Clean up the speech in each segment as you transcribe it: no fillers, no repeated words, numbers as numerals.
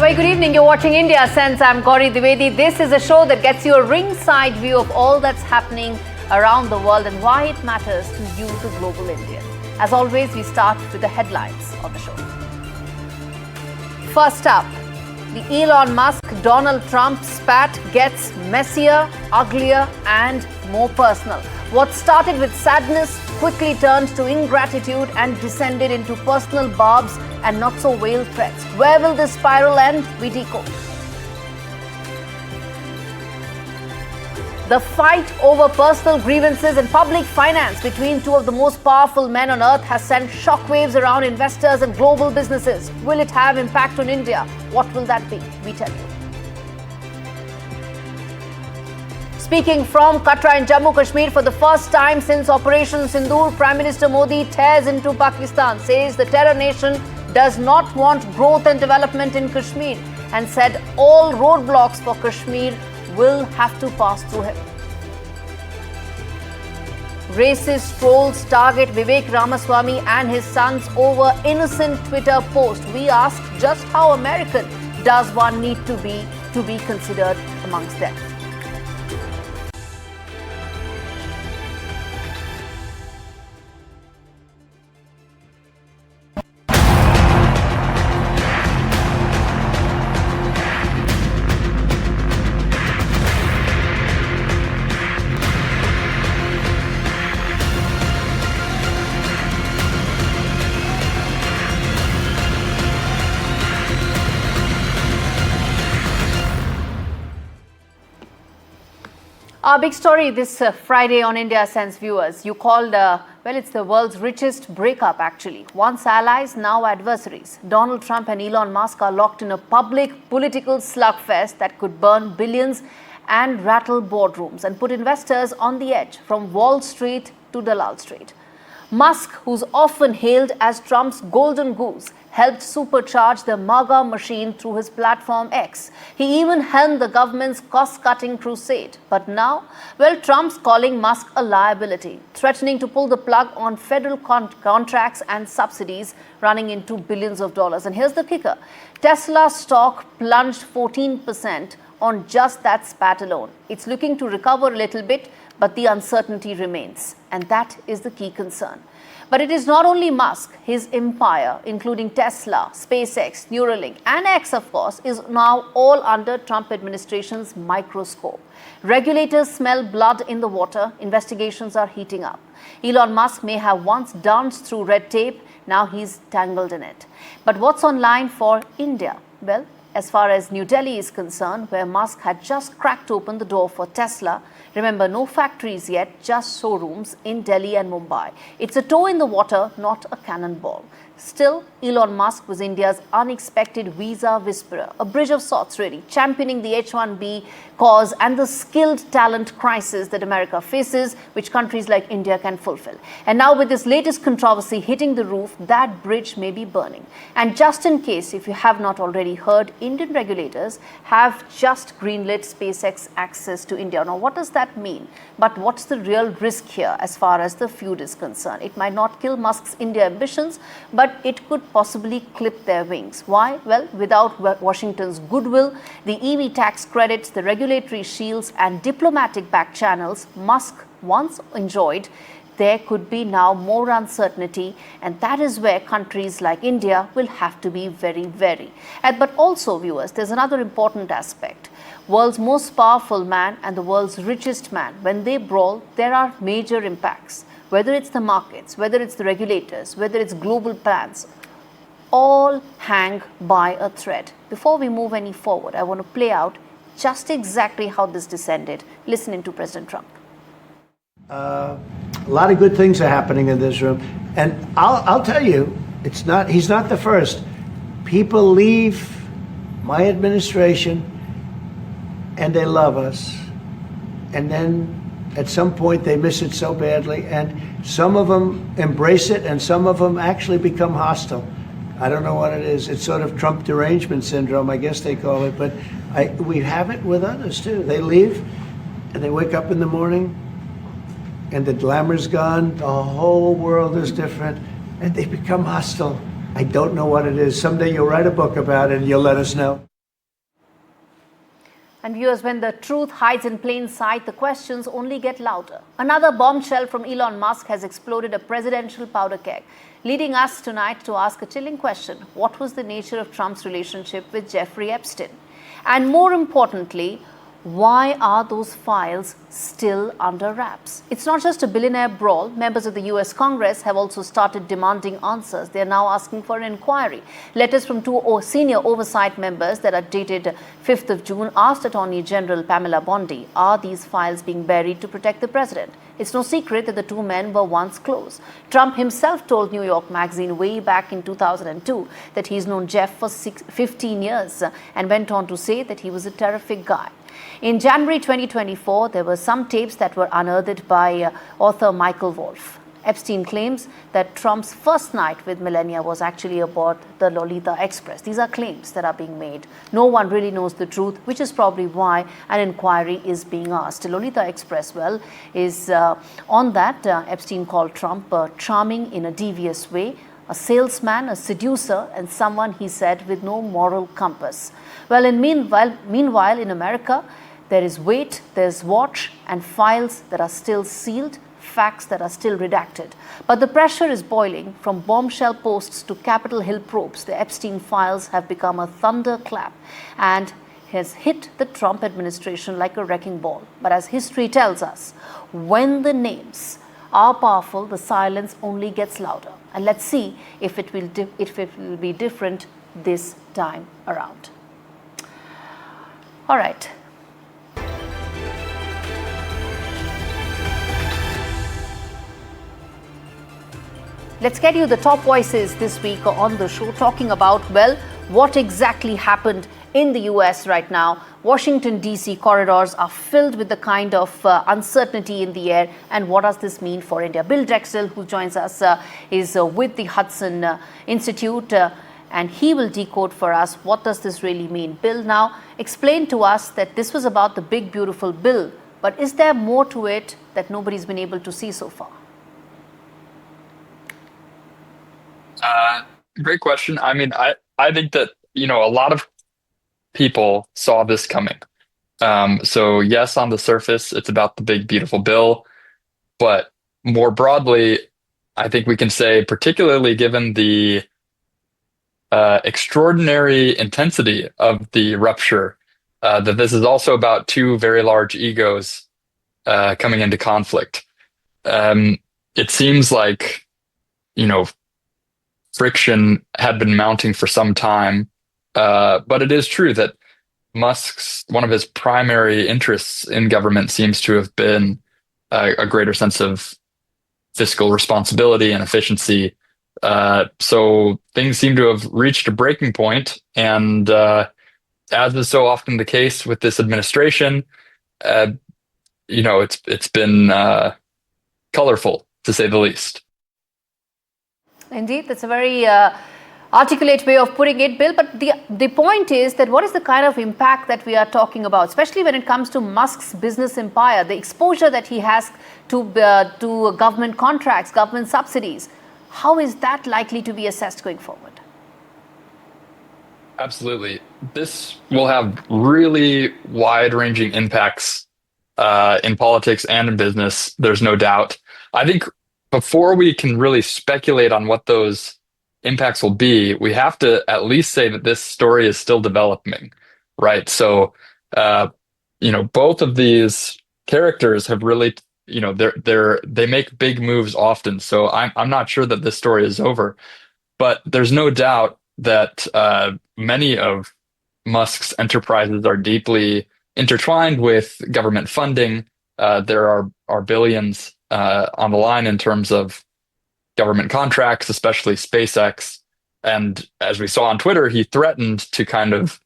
Very good evening. You're watching India Sense. I'm Gauri Dwivedi. This is a show that gets you a ringside view of all that's happening around the world and why it matters to you, the global Indian. As always, we start with the headlines of the show. First up, the Elon Musk, Donald Trump spat gets messier, uglier and more personal. What started with sadness quickly turned to ingratitude and descended into personal barbs and not so veiled threats. Where will this spiral end? We decode. The fight over personal grievances and public finance between two of the most powerful men on earth has sent shockwaves around investors and global businesses. Will it have impact on India? What will that be? We tell you. Speaking from Katra in Jammu Kashmir for the first time since Operation Sindoor, Prime Minister Modi tears into Pakistan, says the terror nation does not want growth and development in Kashmir and said all roadblocks for Kashmir will have to pass through him. Racist trolls target Vivek Ramaswamy and his sons over innocent Twitter post. We ask just how American does one need to be considered amongst them. Our big story this Friday on India Sense, viewers. You called, it's the world's richest breakup actually. Once allies, now adversaries. Donald Trump and Elon Musk are locked in a public political slugfest that could burn billions and rattle boardrooms and put investors on the edge from Wall Street to Dalal Street. Musk, who's often hailed as Trump's golden goose, helped supercharge the MAGA machine through his platform X. He even helmed the government's cost-cutting crusade. But now, Trump's calling Musk a liability, threatening to pull the plug on federal contracts and subsidies running into billions of dollars. And here's the kicker. Tesla stock plunged 14% on just that spat alone. It's looking to recover a little bit, but the uncertainty remains. And that is the key concern. But it is not only Musk. His empire, including Tesla, SpaceX, Neuralink, and X, of course, is now all under Trump administration's microscope. Regulators smell blood in the water. Investigations are heating up. Elon Musk may have once danced through red tape. Now he's tangled in it. But what's on line for India? Well, as far as New Delhi is concerned, where Musk had just cracked open the door for Tesla. Remember, no factories yet, just showrooms in Delhi and Mumbai. It's a toe in the water, not a cannonball. Still, Elon Musk was India's unexpected visa whisperer, a bridge of sorts really, championing the H-1B cause and the skilled talent crisis that America faces, which countries like India can fulfill. And now with this latest controversy hitting the roof, that bridge may be burning. And just in case, if you have not already heard, Indian regulators have just greenlit SpaceX access to India. Now, what does that mean? But what's the real risk here as far as the feud is concerned? It might not kill Musk's India ambitions, but it could possibly clip their wings. Why? Well, without Washington's goodwill, the EV tax credits, the regulatory shields and diplomatic back channels Musk once enjoyed, there could be now more uncertainty, and that is where countries like India will have to be very wary. But also, viewers, there's another important aspect. World's most powerful man and the world's richest man, when they brawl, there are major impacts. Whether it's the markets, whether it's the regulators, whether it's global plans, all hang by a thread. Before we move any forward, I want to play out just exactly how this descended. Listen into President Trump. A lot of good things are happening in this room. And I'll tell you, he's not the first. People leave my administration and they love us. And then at some point they miss it so badly. And some of them embrace it and some of them actually become hostile. I don't know what it is. It's sort of Trump derangement syndrome, I guess they call it. But we have it with others too. They leave and they wake up in the morning and the glamour's gone, the whole world is different, and they become hostile. I don't know what it is. Someday you'll write a book about it and you'll let us know. And viewers, when the truth hides in plain sight, the questions only get louder. Another bombshell from Elon Musk has exploded a presidential powder keg, leading us tonight to ask a chilling question. What was the nature of Trump's relationship with Jeffrey Epstein? And more importantly, why are those files still under wraps? It's not just a billionaire brawl. Members of the US Congress have also started demanding answers. They're now asking for an inquiry. Letters from two senior oversight members that are dated 5th of June asked Attorney General Pamela Bondi, are these files being buried to protect the president? It's no secret that the two men were once close. Trump himself told New York Magazine way back in 2002 that he's known Jeff for 15 years and went on to say that he was a terrific guy. In January 2024, there were some tapes that were unearthed by author Michael Wolff. Epstein claims that Trump's first night with Melania was actually aboard the Lolita Express. These are claims that are being made. No one really knows the truth, which is probably why an inquiry is being asked. Lolita Express, well, is on that. Epstein called Trump charming in a devious way, a salesman, a seducer, and someone, he said, with no moral compass. Well, meanwhile, in America, there is wait, there's watch, and files that are still sealed, facts that are still redacted. But the pressure is boiling. From bombshell posts to Capitol Hill probes, the Epstein files have become a thunderclap and has hit the Trump administration like a wrecking ball. But as history tells us, when the names are powerful, the silence only gets louder. And let's see if it will be different this time around. All right. Let's get you the top voices this week on the show, talking about, well, what exactly happened in the US right now. Washington, D.C. corridors are filled with the kind of uncertainty in the air. And what does this mean for India? Bill Drexel, who joins us, is with the Hudson Institute. And he will decode for us what does this really mean. Bill, now explain to us that this was about the big, beautiful bill. But is there more to it that nobody's been able to see so far? Great question. I mean, I think that, a lot of people saw this coming. So yes, on the surface, it's about the big, beautiful bill. But more broadly, I think we can say, particularly given the extraordinary intensity of the rupture, that this is also about two very large egos coming into conflict. It seems like, friction had been mounting for some time, but it is true that one of his primary interests in government seems to have been a greater sense of fiscal responsibility and efficiency. So things seem to have reached a breaking point, and as is so often the case with this administration, it's been colorful, to say the least. Indeed, that's a very articulate way of putting it, Bill. But the point is that what is the kind of impact that we are talking about, especially when it comes to Musk's business empire, the exposure that he has to government contracts, government subsidies? How is that likely to be assessed going forward? Absolutely. This will have really wide-ranging impacts in politics and in business. There's no doubt. I think before we can really speculate on what those impacts will be, we have to at least say that this story is still developing, right? So, both of these characters have really, they make big moves often. So I'm not sure that this story is over, but there's no doubt that many of Musk's enterprises are deeply intertwined with government funding. There are billions on the line in terms of government contracts, especially SpaceX. And as we saw on Twitter, he threatened to kind of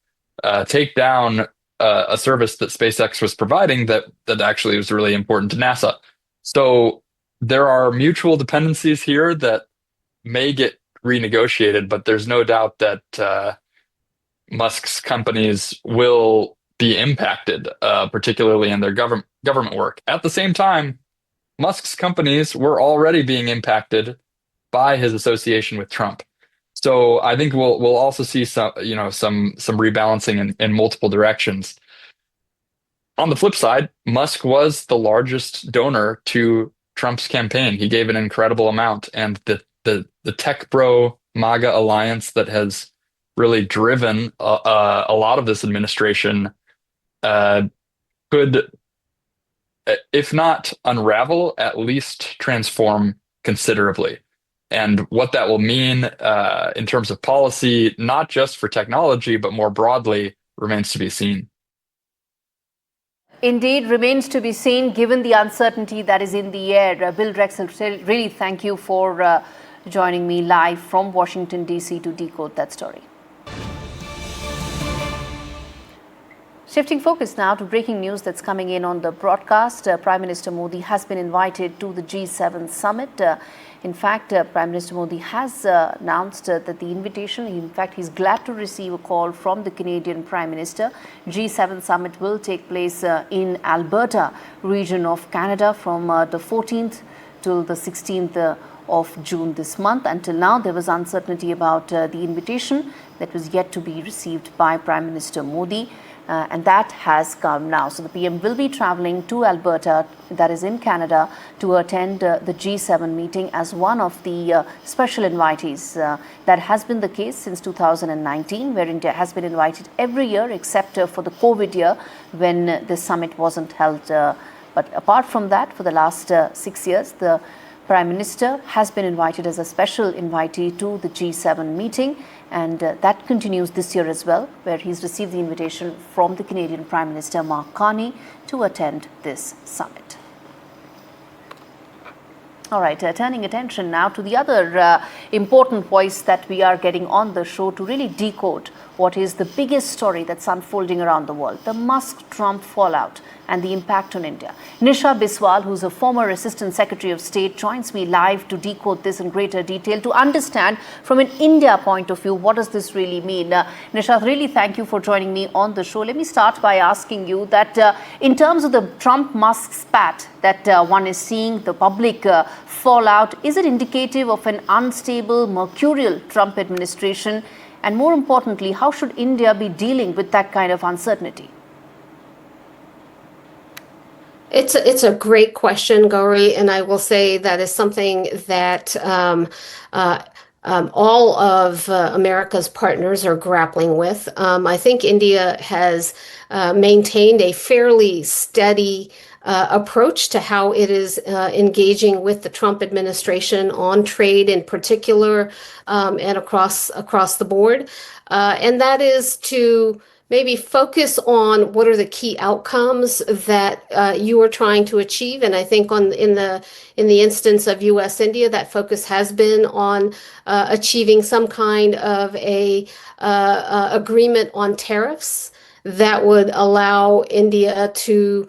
take down a service that SpaceX was providing that actually was really important to NASA. So there are mutual dependencies here that may get renegotiated, but there's no doubt that Musk's companies will be impacted, particularly in their government work. At the same time, Musk's companies were already being impacted by his association with Trump. So I think we'll also see some rebalancing in multiple directions. on the flip side, Musk was the largest donor to Trump's campaign. He gave an incredible amount, and the tech bro MAGA alliance that has really driven a lot of this administration uh, could, if not unravel, at least transform considerably. And what that will mean in terms of policy, not just for technology, but more broadly, remains to be seen. Indeed, remains to be seen given the uncertainty that is in the air. Bill Drexel, really thank you for joining me live from Washington, D.C. to decode that story. Shifting focus now to breaking news that's coming in on the broadcast. Prime Minister Modi has been invited to the G7 summit. In fact, Prime Minister Modi has announced that the invitation, in fact, he's glad to receive a call from the Canadian Prime Minister. G7 summit will take place in Alberta region of Canada from the 14th till the 16th of June this month. Until now, there was uncertainty about the invitation that was yet to be received by Prime Minister Modi. And that has come now. So the PM will be traveling to Alberta, that is in Canada, to attend the G7 meeting as one of the special invitees. That has been the case since 2019, where India has been invited every year except for the COVID year when the summit wasn't held. But apart from that, for the last 6 years, the Prime Minister has been invited as a special invitee to the G7 meeting. And that continues this year as well, where he's received the invitation from the Canadian Prime Minister Mark Carney to attend this summit. All right, turning attention now to the other important voice that we are getting on the show to really decode what is the biggest story that's unfolding around the world, the Musk-Trump fallout and the impact on India. Nisha Biswal, who's a former Assistant Secretary of State, joins me live to decode this in greater detail, to understand from an India point of view, what does this really mean? Nisha, really thank you for joining me on the show. Let me start by asking you that in terms of the Trump-Musk spat that one is seeing, the public fallout, is it indicative of an unstable, mercurial Trump administration? And more importantly, how should India be dealing with that kind of uncertainty? It's a great question, Gauri, and I will say that is something that all of America's partners are grappling with. I think India has maintained a fairly steady approach to how it is engaging with the Trump administration on trade in particular, and across the board. And that is to maybe focus on what are the key outcomes that you are trying to achieve. And I think in the instance of U.S. India, that focus has been on achieving some kind of a agreement on tariffs that would allow India to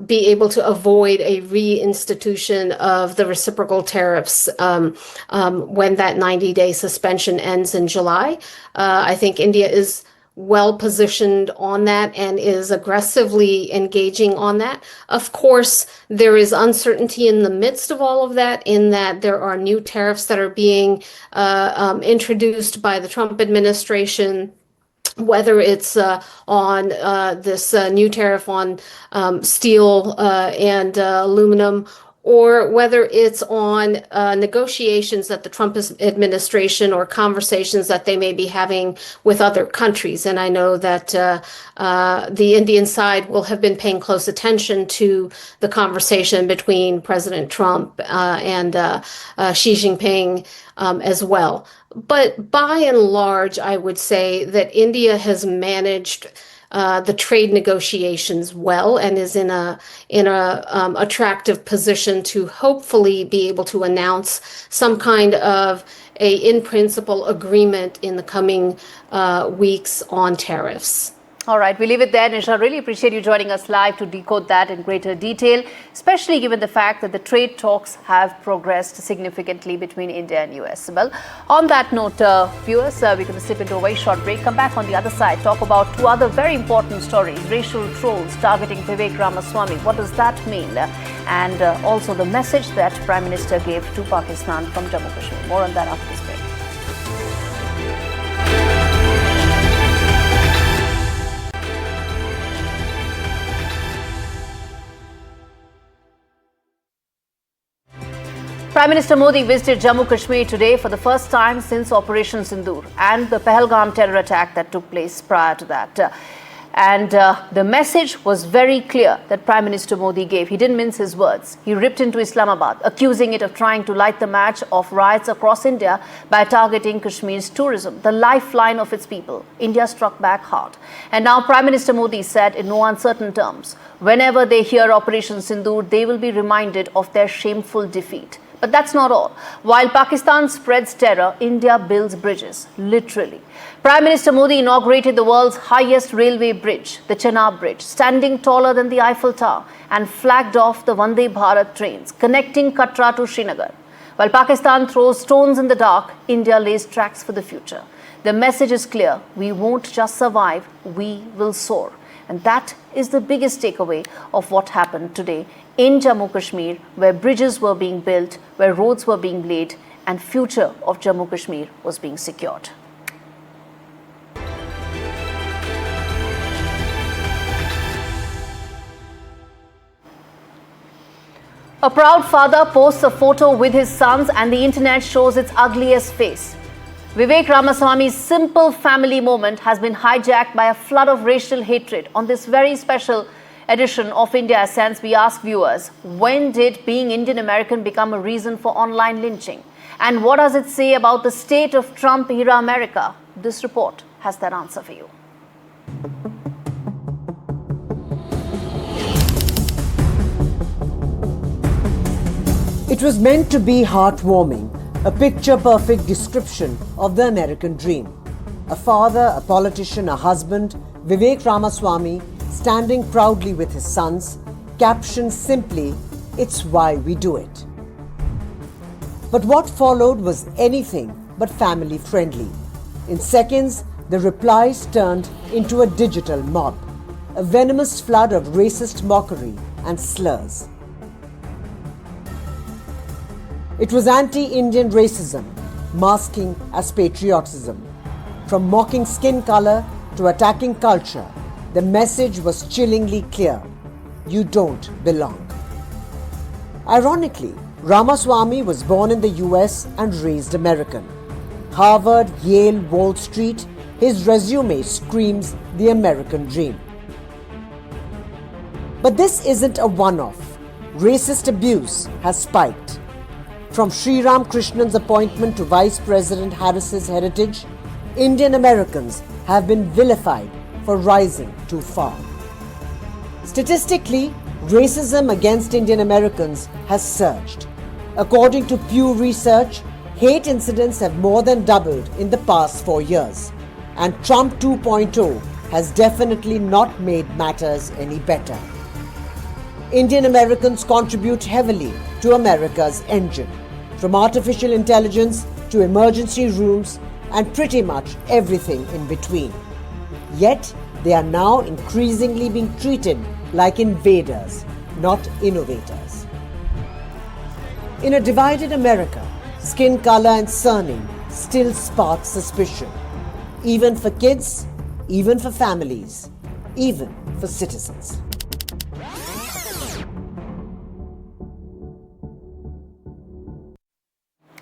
be able to avoid a reinstitution of the reciprocal tariffs when that 90-day suspension ends in July. I think India is well positioned on that and is aggressively engaging on that. Of course, there is uncertainty in the midst of all of that, in that there are new tariffs that are being introduced by the Trump administration, whether it's on this new tariff on steel and aluminum, or whether it's on negotiations that the Trump administration or conversations that they may be having with other countries. And I know that the Indian side will have been paying close attention to the conversation between President Trump and Xi Jinping as well. But by and large, I would say that India has managed the trade negotiations well and is in a attractive position to hopefully be able to announce some kind of a in principle agreement in the coming weeks on tariffs. All right, we leave it there. Nisha, really appreciate you joining us live to decode that in greater detail, especially given the fact that the trade talks have progressed significantly between India and US. Well, on that note, viewers, we're going to slip into a very short break. Come back on the other side, talk about two other very important stories: racial trolls targeting Vivek Ramaswamy. What does that mean? And also the message that Prime Minister gave to Pakistan from Jammu Kashmir. More on that after this break. Prime Minister Modi visited Jammu Kashmir today for the first time since Operation Sindoor and the Pahalgam terror attack that took place prior to that. The message was very clear that Prime Minister Modi gave. He didn't mince his words. He ripped into Islamabad, accusing it of trying to light the match of riots across India by targeting Kashmir's tourism, the lifeline of its people. India struck back hard. And now Prime Minister Modi said in no uncertain terms, whenever they hear Operation Sindoor, they will be reminded of their shameful defeat. But that's not all. While Pakistan spreads terror, India builds bridges, literally. Prime Minister Modi inaugurated the world's highest railway bridge, the Chenab Bridge, standing taller than the Eiffel Tower, and flagged off the Vande Bharat trains connecting Katra to Srinagar. While Pakistan throws stones in the dark, India lays tracks for the future. The message is clear. We won't just survive, we will soar. And that is the biggest takeaway of what happened today in Jammu Kashmir, where bridges were being built, where roads were being laid, and future of Jammu Kashmir was being secured. A proud father posts a photo with his sons and the internet shows its ugliest face. Vivek Ramaswamy's simple family moment has been hijacked by a flood of racial hatred. On this very special edition of India Sense, we ask viewers, when did being Indian American become a reason for online lynching? And what does it say about the state of Trump-era America? This report has that answer for you. It was meant to be heartwarming, a picture-perfect description of the American dream. A father, a politician, a husband, Vivek Ramaswamy standing proudly with his sons, captioned simply, "It's why we do it." But what followed was anything but family-friendly. In seconds, the replies turned into a digital mob, a venomous flood of racist mockery and slurs. It was anti-Indian racism, masking as patriotism. From mocking skin color to attacking culture, the message was chillingly clear: you don't belong. Ironically, Ramaswamy was born in the US and raised American. Harvard, Yale, Wall Street, his resume screams the American dream. But this isn't a one-off. Racist abuse has spiked. From Sri Ram Krishnan's appointment to Vice President Harris's heritage, Indian Americans have been vilified for rising too far. Statistically, racism against Indian Americans has surged. According to Pew Research, hate incidents have more than doubled in the past 4 years, and Trump 2.0 has definitely not made matters any better. Indian Americans contribute heavily to America's engine, from artificial intelligence to emergency rooms and pretty much everything in between. Yet, they are now increasingly being treated like invaders, not innovators. In a divided America, skin color and surname still spark suspicion, even for kids, even for families, even for citizens.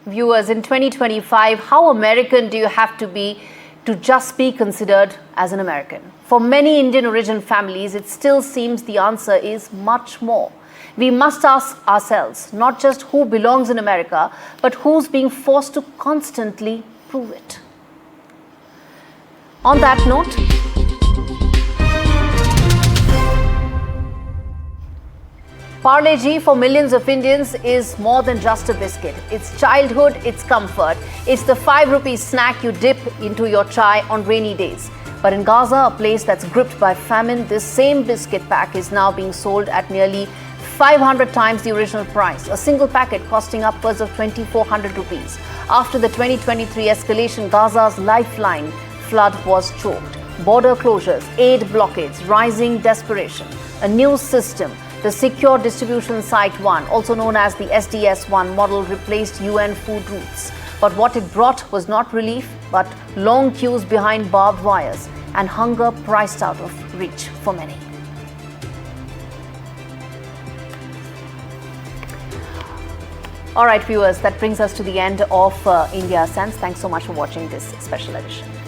Viewers, in 2025, how American do you have to be just be considered as an American? For many Indian origin families, it still seems the answer is much more. We must ask ourselves not just who belongs in America, but who's being forced to constantly prove it. On that note, Parle-G for millions of Indians is more than just a biscuit. It's childhood, it's comfort. It's the 5 rupee snack you dip into your chai on rainy days. But in Gaza, a place that's gripped by famine, this same biscuit pack is now being sold at nearly 500 times the original price, a single packet costing upwards of 2,400 rupees. After the 2023 escalation, Gaza's lifeline flood was choked. Border closures, aid blockades, rising desperation, a new system. The Secure Distribution Site 1, also known as the SDS-1 model, replaced UN food routes. But what it brought was not relief, but long queues behind barbed wires and hunger priced out of reach for many. All right, viewers, that brings us to the end of India Sense. Thanks so much for watching this special edition.